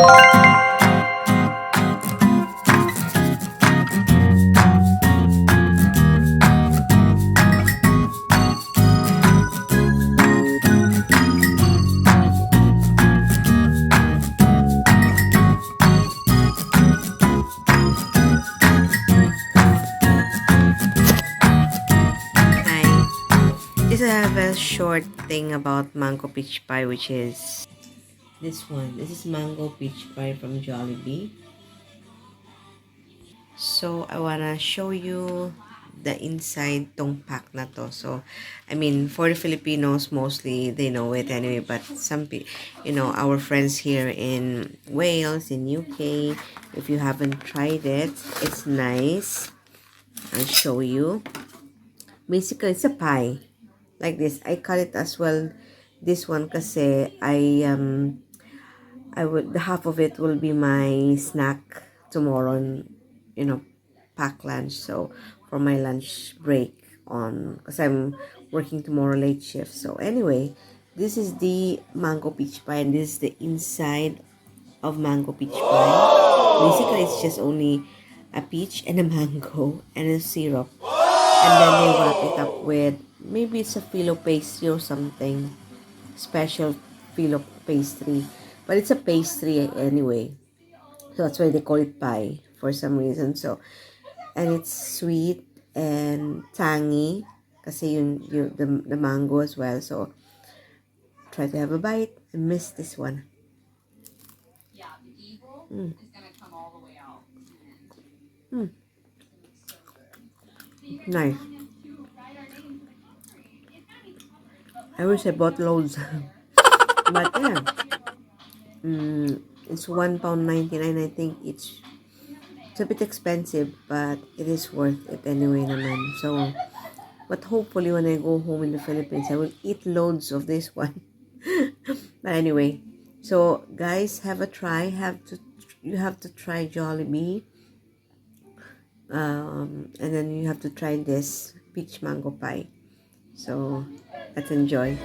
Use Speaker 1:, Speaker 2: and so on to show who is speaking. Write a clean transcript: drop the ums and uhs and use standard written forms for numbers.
Speaker 1: Just have a short thing about mango peach pie, which is this one. This is mango peach pie from Jollibee. So I wanna show you the inside tong pack na to. So I mean, for the Filipinos, mostly they know it anyway, but some people, our friends here in Wales, in UK, if you haven't tried it, it's nice. I'll show you. Basically, it's a pie like this. I call it as well this one kasi I would, the half of it will be my snack tomorrow, pack lunch. So for my lunch break on, because I'm working tomorrow late shift. So anyway, this is the mango peach pie, and this is the inside of mango peach pie. Basically, it's just only a peach and a mango and a syrup, and then they wrap it up with, maybe it's a phyllo pastry or something, special phyllo pastry, but it's a pastry anyway, so that's why they call it pie for some reason. So, and it's sweet and tangy kasi the mango as well. So try to have a bite. I missed this one. Mm. Mm. Nice. I wish I bought loads. But yeah, it's £1.99, I think each. It's a bit expensive, but it is worth it anyway naman. So, but hopefully when I go home in the Philippines, I will eat loads of this one. But anyway, so guys, have a try. You have to try Jollibee. And then you have to try this peach mango pie. So let's enjoy.